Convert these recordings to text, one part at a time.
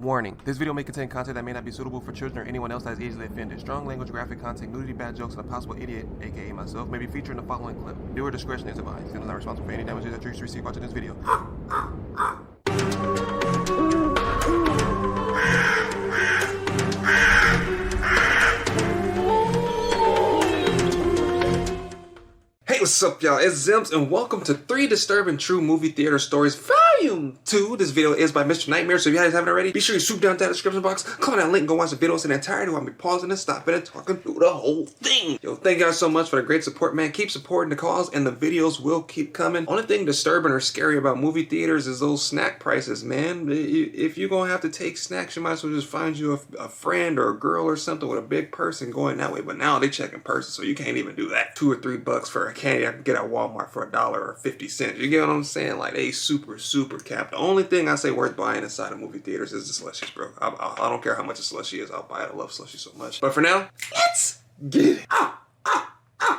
Warning, this video may contain content that may not be suitable for children or anyone else that is easily offended. Strong language, graphic content, nudity, bad jokes, and a possible idiot, aka myself, may be featured in the following clip. Viewer discretion is advised. Channel is not responsible for any damages that you receive watching this video. Hey, what's up, y'all? It's Zems, and welcome to 3 Disturbing True Movie Theater Stories Volume 2. This video is by Mr. Nightmare, so if you guys haven't already, be sure you swoop down to the description box, click on that link, and go watch the videos in entirety while I'm pausing and stopping and talking through the whole thing. Yo, thank y'all so much for the great support, man. Keep supporting the cause, and the videos will keep coming. Only thing disturbing or scary about movie theaters is those snack prices, man. If you're gonna have to take snacks, you might as well just find you a friend or a girl or something with a big purse and going that way. But now they checking purses, so you can't even do that. $2 or $3 for a candy I can get at Walmart for $1 or 50 cents. You get what I'm saying? Like, they super capped. The only thing I say worth buying inside of movie theaters is the slushies, bro. I don't care how much a slushie is. I'll buy it. I love slushies so much. But for now, let's get it.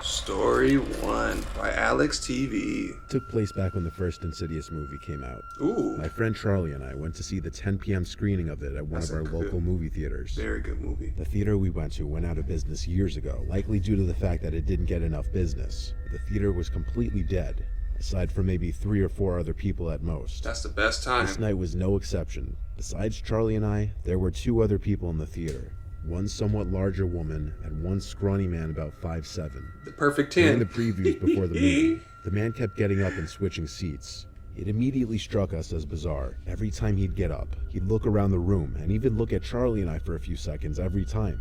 Story 1 by Alex TV. Took place back when the first Insidious movie came out. Ooh. My friend Charlie and I went to see the 10 p.m. screening of it at one of our local movie theaters. Very good movie. The theater we went to went out of business years ago, likely due to the fact that it didn't get enough business. The theater was completely dead, aside from maybe 3 or 4 other people at most. That's the best time. This night was no exception. Besides Charlie and I, there were 2 other people in the theater. One somewhat larger woman and one scrawny man about 5'7". The perfect 10. During the previews before the movie, the man kept getting up and switching seats. It immediately struck us as bizarre. Every time he'd get up, he'd look around the room and even look at Charlie and I for a few seconds every time.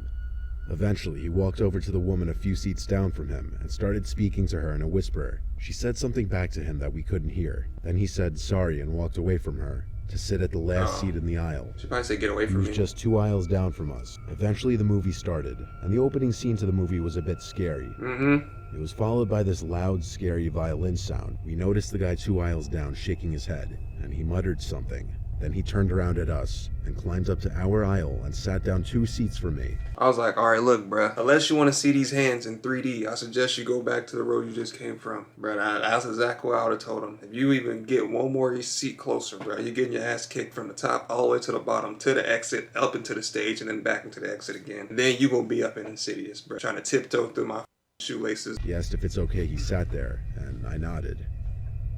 Eventually, he walked over to the woman a few seats down from him and started speaking to her in a whisper. She said something back to him that we couldn't hear. Then he said sorry and walked away from her to sit at the last seat in the aisle. She probably said, "Get away from me." He was just 2 aisles down from us. Eventually the movie started, and the opening scene to the movie was a bit scary. It was followed by this loud, scary violin sound. We noticed the guy 2 aisles down shaking his head, and he muttered something. Then he turned around at us and climbed up to our aisle and sat down 2 seats from me. I was like, alright, look, bruh. Unless you want to see these hands in 3D, I suggest you go back to the road you just came from. Bruh, that's exactly what I would have told him. If you even get one more seat closer, bruh, you're getting your ass kicked from the top all the way to the bottom, to the exit, up into the stage, and then back into the exit again. And then you gonna be up in Insidious, bruh. Trying to tiptoe through my shoelaces. He asked if it's okay he sat there, and I nodded.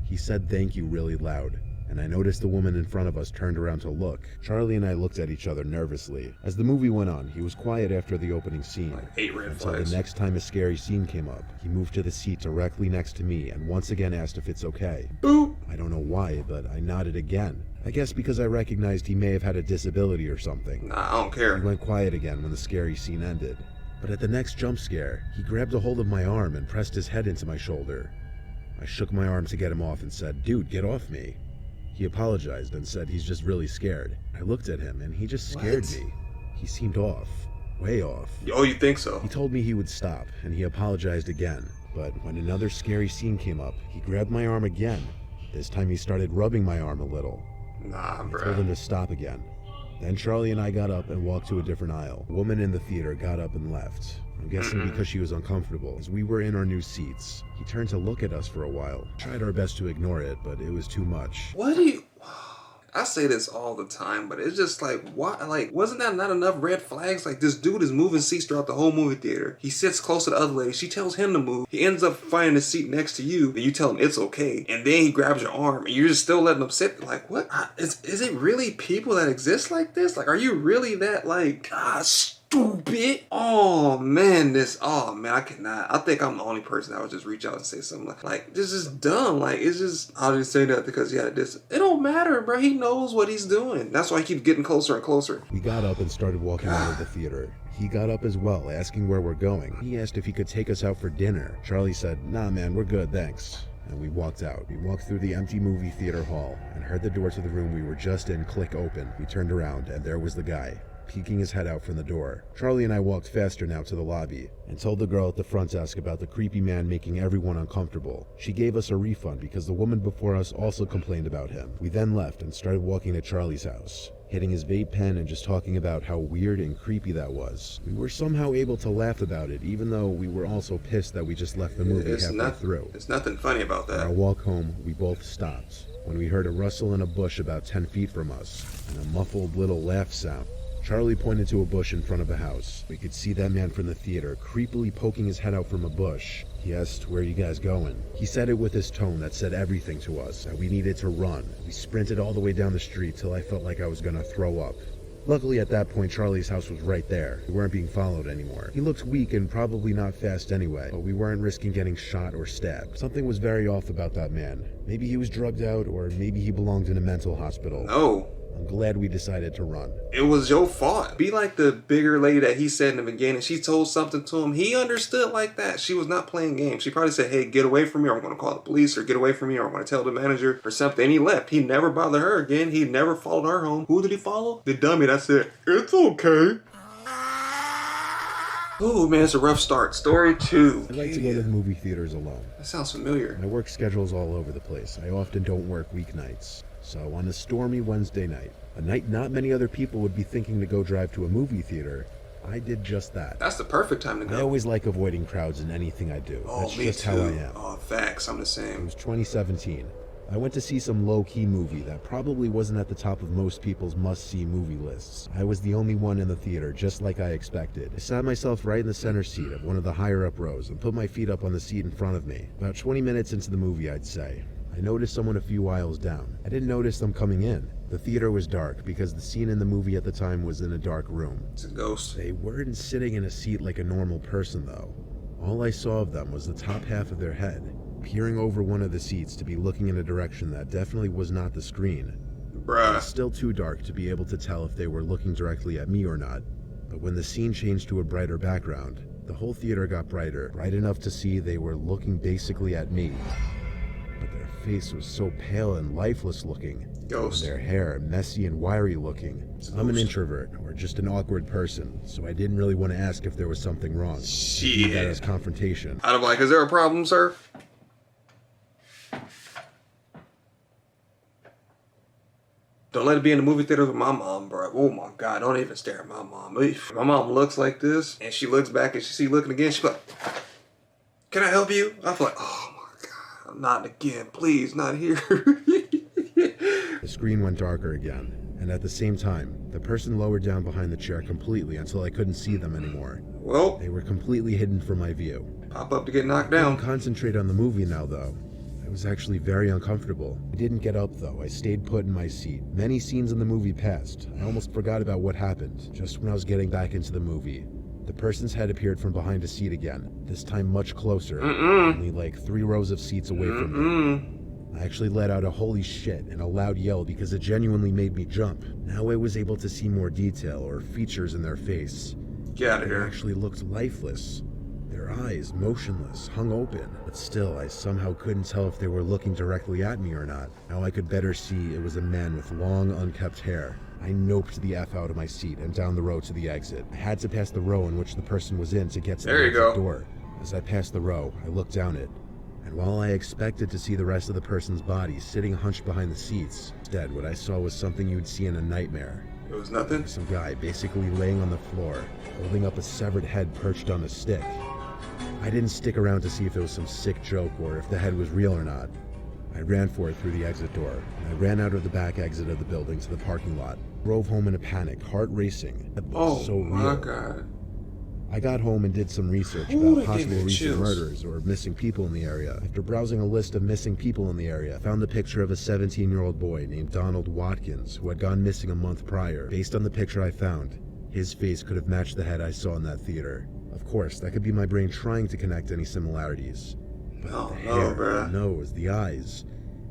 He said thank you really loud, and I noticed the woman in front of us turned around to look. Charlie and I looked at each other nervously. As the movie went on, he was quiet after the opening scene. Like 8 red until flags. the next time a scary scene came up. He moved to the seat directly next to me and once again asked if it's okay. Boop. I don't know why, but I nodded again. I guess because I recognized he may have had a disability or something. Nah, I don't care. He went quiet again when the scary scene ended. But at the next jump scare, he grabbed a hold of my arm and pressed his head into my shoulder. I shook my arm to get him off and said, "Dude, get off me." He apologized and said he's just really scared. I looked at him and he just scared me. He seemed off. Way off. Oh, you think so? He told me he would stop, and he apologized again. But when another scary scene came up, he grabbed my arm again. This time he started rubbing my arm a little. Nah, I told bruh. him to stop again. Then Charlie and I got up and walked to a different aisle. A woman in the theater got up and left. I'm guessing because she was uncomfortable. As we were in our new seats, he turned to look at us for a while. Tried our best to ignore it, but it was too much. What do you... I say this all the time, but it's just like, why? Like, wasn't that not enough red flags? Like, this dude is moving seats throughout the whole movie theater. He sits close to the other lady. She tells him to move. He ends up finding a seat next to you. Then you tell him it's okay. And then he grabs your arm, and you're just still letting him sit. Like, what? Is it really people that exist like this? Like, are you really that, like, stupid? Oh man, I cannot. I think I'm the only person that would just reach out and say something like this is dumb. Like, it's just, I'll just say that because he had a dis. It don't matter, bro. He knows what he's doing. That's why he keeps getting closer and closer. We got up and started walking out of the theater. He got up as well, asking where we're going. He asked if he could take us out for dinner. Charlie said, "Nah man, we're good, thanks." And we walked out. We walked through the empty movie theater hall and heard the door to the room we were just in click open. We turned around and there was the guy, peeking his head out from the door. Charlie and I walked faster now to the lobby and told the girl at the front desk about the creepy man making everyone uncomfortable. She gave us a refund because the woman before us also complained about him. We then left and started walking to Charlie's house, hitting his vape pen and just talking about how weird and creepy that was. We were somehow able to laugh about it, even though we were also pissed that we just left the movie halfway through. There's nothing funny about On our that. walk home, we both stopped. when we heard a rustle in a bush about 10 feet from us, and a muffled little laugh sound. Charlie pointed to a bush in front of a house. We could see that man from the theater creepily poking his head out from a bush. He asked, "Where are you guys going?" He said it with his tone that said everything to us, that we needed to run. We sprinted all the way down the street till I felt like I was gonna throw up. Luckily at that point, Charlie's house was right there. We weren't being followed anymore. He looked weak and probably not fast anyway, but we weren't risking getting shot or stabbed. Something was very off about that man. Maybe he was drugged out, or maybe he belonged in a mental hospital. No. I'm glad we decided to run. It was your fault. Be like the bigger lady that he said in the beginning. She told something to him. He understood like that. She was not playing games. She probably said, "Hey, get away from me, or I'm going to call the police, or get away from me, or I'm going to tell the manager," or something. And he left. He never bothered her again. He never followed her home. Who did he follow? The dummy that said, "It's okay." Ooh, man, it's a rough start. Story 2. I like to go to the movie theaters alone. That sounds familiar. My work schedule's all over the place. I often don't work weeknights. So on a stormy Wednesday night, a night not many other people would be thinking to go drive to a movie theater, I did just that. That's the perfect time to go. I always like avoiding crowds in anything I do. Oh, That's me just too. how I am. Oh, facts. I'm the It same. was 2017. I went to see some low-key movie that probably wasn't at the top of most people's must-see movie lists. I was the only one in the theater, just like I expected. I sat myself right in the center seat of one of the higher-up rows and put my feet up on the seat in front of me. About 20 minutes into the movie, I'd say, I noticed someone a few aisles down. I didn't notice them coming in. The theater was dark because the scene in the movie at the time was in a dark room. It's a ghost. They weren't sitting in a seat like a normal person, though. All I saw of them was the top half of their head, peering over one of the seats to be looking in a direction that definitely was not the screen. It Bruh. was still too dark to be able to tell if they were looking directly at me or not. But when the scene changed to a brighter background, the whole theater got brighter, bright enough to see they were looking basically at me. But their face was so pale and lifeless looking. Ghost. Their hair messy and wiry looking. I'm an Ghost. introvert, or just an awkward person, so I didn't really want to ask if there was something wrong. See that as Shit. confrontation. I'd be like, "Is there a problem, sir?" Don't let it be in the movie theater with my mom, bro. Oh my God, don't even stare at my mom. If my mom looks like this, and she looks back and she see looking again, she's like, "Can I help you?" I feel like, oh my God, not again, please, not here. The screen went darker again, and at the same time, the person lowered down behind the chair completely until I couldn't see them anymore. Well, They were completely hidden from my view. pop up to get knocked I couldn't down. concentrate on the movie now, though. I was actually very uncomfortable. I didn't get up, though. I stayed put in my seat. Many scenes in the movie passed. I almost forgot about what happened. Just when I was getting back into the movie, the person's head appeared from behind a seat again, this time much closer, only like 3 rows of seats away from me. I actually let out a holy shit and a loud yell because it genuinely made me jump. Now I was able to see more detail or features in their face. Get out of They here. actually looked lifeless. Their eyes motionless, hung open. But still, I somehow couldn't tell if they were looking directly at me or not. Now I could better see it was a man with long, unkempt hair. I noped the F out of my seat and down the row to the exit. I had to pass the row in which the person was in to get to There the you exit go. door. As I passed the row, I looked down it. And while I expected to see the rest of the person's body sitting hunched behind the seats, instead what I saw was something you'd see in a nightmare. It was nothing. Some guy basically laying on the floor, holding up a severed head perched on a stick. I didn't stick around to see if it was some sick joke or if the head was real or not. I ran for it through the exit door, and I ran out of the back exit of the building to the parking lot. Drove home in a panic, heart racing. It Oh was so my real. God. I got home and did some research Ooh, about that gave possible me recent chills. murders or missing people in the area. After browsing a list of missing people in the area, I found the picture of a 17-year-old boy named Donald Watkins who had gone missing a month prior. Based on the picture I found, his face could have matched the head I saw in that theater. Of course, that could be my brain trying to connect any similarities. But Oh, the no, hair, the bruh. nose, the eyes,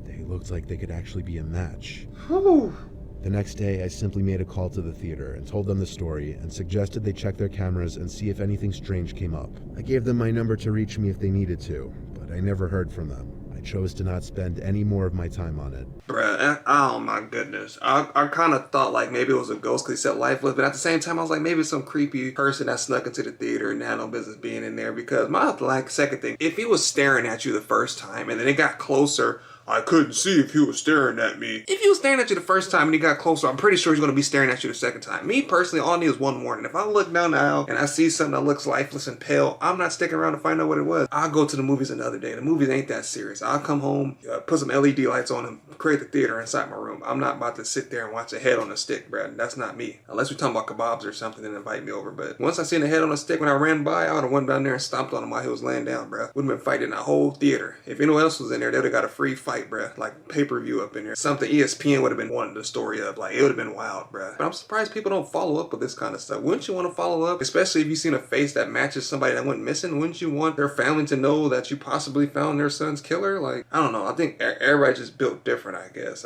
they looked like they could actually be a match. Whew. The next day, I simply made a call to the theater and told them the story and suggested they check their cameras and see if anything strange came up. I gave them my number to reach me if they needed to, but I never heard from them. I chose to not spend any more of my time on it. Bruh, oh my goodness. I kind of thought like maybe it was a ghost because he said lifeless, but at the same time I was like maybe it's some creepy person that snuck into the theater and had no business being in there, because my like second thing, if he was staring at you the first time and then it got closer I couldn't see if he was staring at me. If he was staring at you the first time and he got closer, I'm pretty sure he's going to be staring at you the second time. Me personally, all I need is one warning. If I look down the aisle and I see something that looks lifeless and pale, I'm not sticking around to find out what it was. I'll go to the movies another day. The movies ain't that serious. I'll come home, put some LED lights on and create the theater inside my room. I'm not about to sit there and watch a head on a stick, bruh. That's not me. Unless we're talking about kebabs or something and invite me over. But once I seen a head on a stick when I ran by, I would have went down there and stomped on him while he was laying down, bruh. Would have been fighting that whole theater. If anyone else was in there, they would have got a free fight, bruh. Like pay-per-view up in there. Something ESPN would have been wanting the story of. Like, it would have been wild, bruh. But I'm surprised people don't follow up with this kind of stuff. Wouldn't you want to follow up? Especially if you've seen a face that matches somebody that went missing. Wouldn't you want their family to know that you possibly found their son's killer? Like, I don't know. I think everybody just built different, I guess.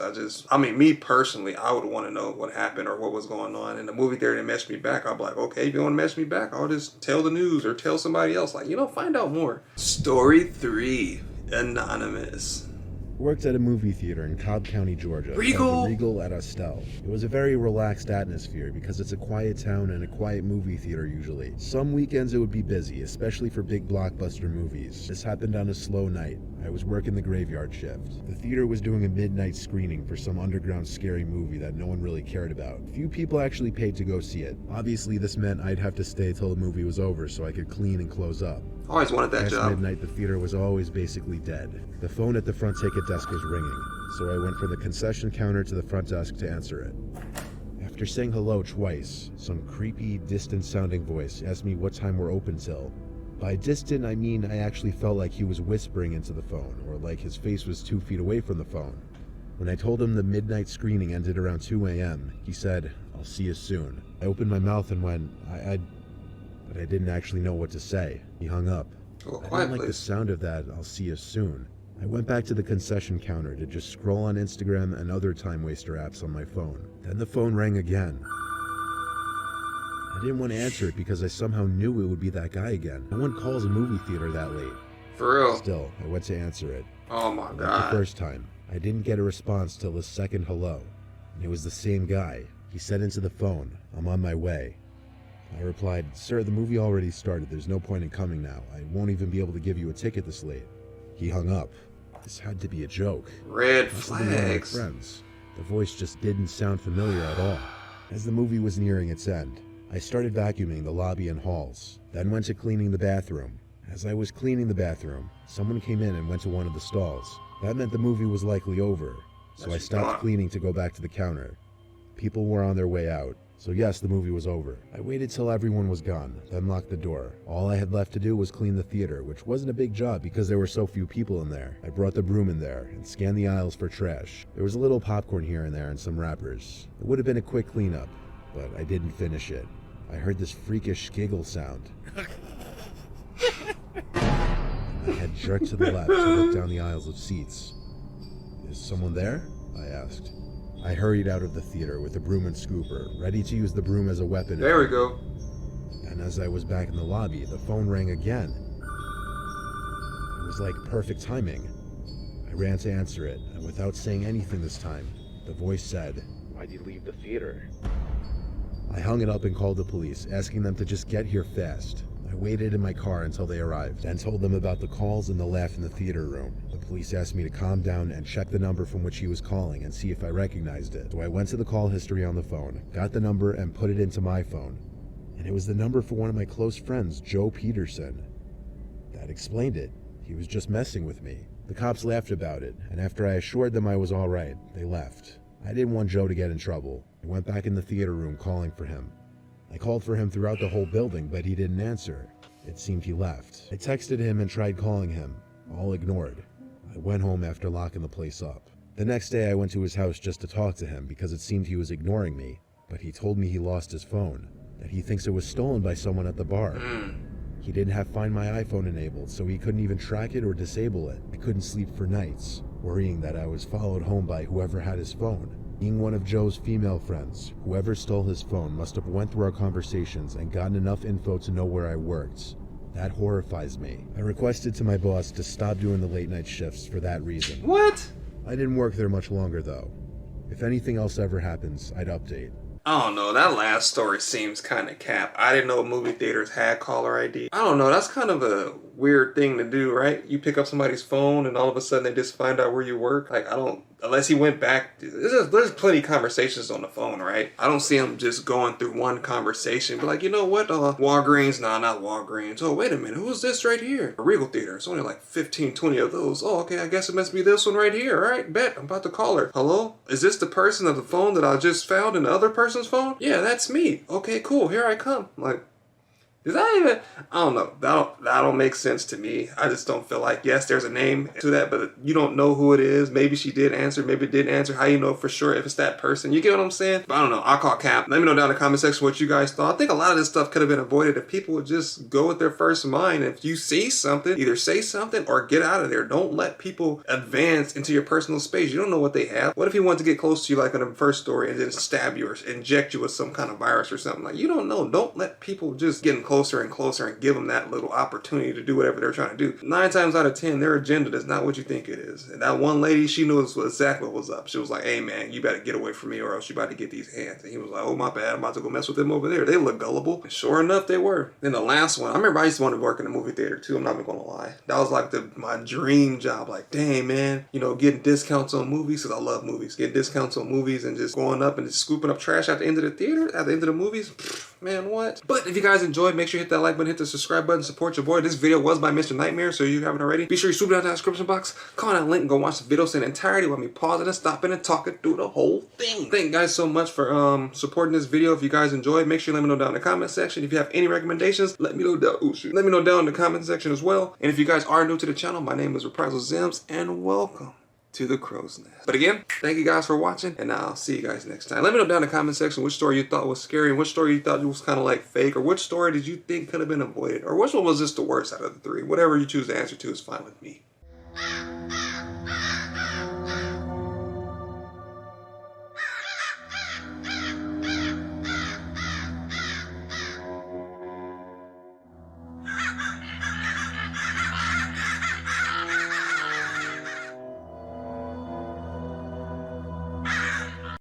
Me personally, I would want to know what happened or what was going on. In the movie theater, they messed me back. I'll be like, okay, if you want to mess me back, I'll just tell the news or tell somebody else. Like, find out more. Story 3, Anonymous. Worked at a movie theater in Cobb County, Georgia. Regal? Called the Regal at Estelle. It was a very relaxed atmosphere because it's a quiet town and a quiet movie theater usually. Some weekends it would be busy, especially for big blockbuster movies. This happened on a slow night. I was working the graveyard shift. The theater was doing a midnight screening for some underground scary movie that no one really cared about. Few people actually paid to go see it. Obviously this meant I'd have to stay till the movie was over so I could clean and close up. Always wanted that Past job. midnight, the theater was always basically dead. The phone at the front ticket desk was ringing, so I went from the concession counter to the front desk to answer it. After saying hello twice, some creepy, distant-sounding voice asked me what time we're open till. By distant, I mean I actually felt like he was whispering into the phone, or like his face was 2 feet away from the phone. When I told him the midnight screening ended around 2 a.m., he said, "I'll see you soon." I opened my mouth and went, but I didn't actually know what to say. He hung up. I didn't like the sound of that, "I'll see you soon." I went back to the concession counter to just scroll on Instagram and other time waster apps on my phone. Then the phone rang again. I didn't want to answer it because I somehow knew it would be that guy again. No one calls a movie theater that late. For real? Still, I went to answer it. Oh my Like god. the first time, I didn't get a response till the second hello. And it was the same guy. He said into the phone, "I'm on my way." I replied, "Sir, the movie already started. There's no point in coming now. I won't even be able to give you a ticket this late." He hung up. This had to be a joke. Red Must have been one of my flags. friends. The voice just didn't sound familiar at all. As the movie was nearing its end, I started vacuuming the lobby and halls, then went to cleaning the bathroom. As I was cleaning the bathroom, someone came in and went to one of the stalls. That meant the movie was likely over, so I stopped cleaning to go back to the counter. People were on their way out, so yes, the movie was over. I waited till everyone was gone, then locked the door. All I had left to do was clean the theater, which wasn't a big job because there were so few people in there. I brought the broom in there and scanned the aisles for trash. There was a little popcorn here and there and some wrappers. It would have been a quick cleanup, but I didn't finish it. I heard this freakish giggle sound. My head jerked to the left to look down the aisles of seats. "Is someone there?" I asked. I hurried out of the theater with a broom and scooper, ready to use the broom as a weapon. There we go. And as I was back in the lobby, the phone rang again. It was like perfect timing. I ran to answer it, and without saying anything this time, the voice said, "Why'd you leave the theater?" I hung it up and called the police, asking them to just get here fast. I waited in my car until they arrived, then told them about the calls and the laugh in the theater room. The police asked me to calm down and check the number from which he was calling and see if I recognized it. So I went to the call history on the phone, got the number and put it into my phone. And it was the number for one of my close friends, Joe Peterson. That explained it. He was just messing with me. The cops laughed about it, and after I assured them I was all right, they left. I didn't want Joe to get in trouble. I went back in the theater room calling for him. I called for him throughout the whole building, but he didn't answer. It seemed he left. I texted him and tried calling him, all ignored. I went home after locking the place up. The next day I went to his house just to talk to him because it seemed he was ignoring me, but he told me he lost his phone, that he thinks it was stolen by someone at the bar. He didn't have Find My iPhone enabled, so he couldn't even track it or disable it. I couldn't sleep for nights, worrying that I was followed home by whoever had his phone. Being one of Joe's female friends, whoever stole his phone must have went through our conversations and gotten enough info to know where I worked. That horrifies me. I requested to my boss to stop doing the late night shifts for that reason. What? I didn't work there much longer though. If anything else ever happens, I'd update. I don't know, that last story seems kind of cap. I didn't know movie theaters had caller ID. I don't know, that's kind of a weird thing to do, right? You pick up somebody's phone and all of a sudden they just find out where you work. Like, I don't, unless he went back, there's plenty of conversations on the phone, right? I don't see him just going through one conversation, but like, you know what, Walgreens, nah, not Walgreens. Oh, wait a minute, who's this right here? A Regal Theater, it's only like 15, 20 of those. Oh, okay, I guess it must be this one right here. All right, bet, I'm about to call her. Hello? Is this the person of the phone that I just found in the other person's phone? Yeah, that's me. Okay, cool, here I come. Like, does that even, I don't know, that don't make sense to me. I just don't feel like, yes, there's a name to that, but you don't know who it is. Maybe she did answer, maybe didn't answer. How you know for sure if it's that person? You get what I'm saying? But I don't know, I'll call cap. Let me know down in the comment section what you guys thought. I think a lot of this stuff could have been avoided if people would just go with their first mind. If you see something, either say something or get out of there. Don't let people advance into your personal space. You don't know what they have. What if he wanted to get close to you like in the first story and then stab you or inject you with some kind of virus or something? Like, you don't know. Don't let people just get closer and closer and give them that little opportunity to do whatever they're trying to do. 9 times out of 10, their agenda is not what you think it is. And that one lady, she knew exactly what was up. She was like, hey man, you better get away from me or else you about to get these hands. And he was like, oh my bad, I'm about to go mess with them over there. They look gullible. And sure enough, they were. Then the last one, I remember I used to want to work in a movie theater too, I'm not even gonna lie. That was like my dream job. Like, dang man, you know, getting discounts on movies, because I love movies. Getting discounts on movies and just going up and just scooping up trash at the end of the theater, at the end of the movies. Man, what? But if you guys enjoyed, make sure you hit that like button, hit the subscribe button, support your boy. This video was by Mr. Nightmare, so if you haven't already, be sure you swoop down to the description box, comment on that link, and go watch the video in entirety while me pausing and stopping and talking through the whole thing. Thank you guys so much for supporting this video. If you guys enjoyed, make sure you let me know down in the comment section. If you have any recommendations, let me know down. Oh, shoot. Let me know down in the comment section as well. And if you guys are new to the channel, my name is Reprisalzems, and welcome to the crow's nest. But again, thank you guys for watching, and I'll see you guys next time. Let me know down in the comment section which story you thought was scary and which story you thought was kind of like fake, or which story did you think could have been avoided, or which one was just the worst out of the 3. Whatever you choose to answer to is fine with me.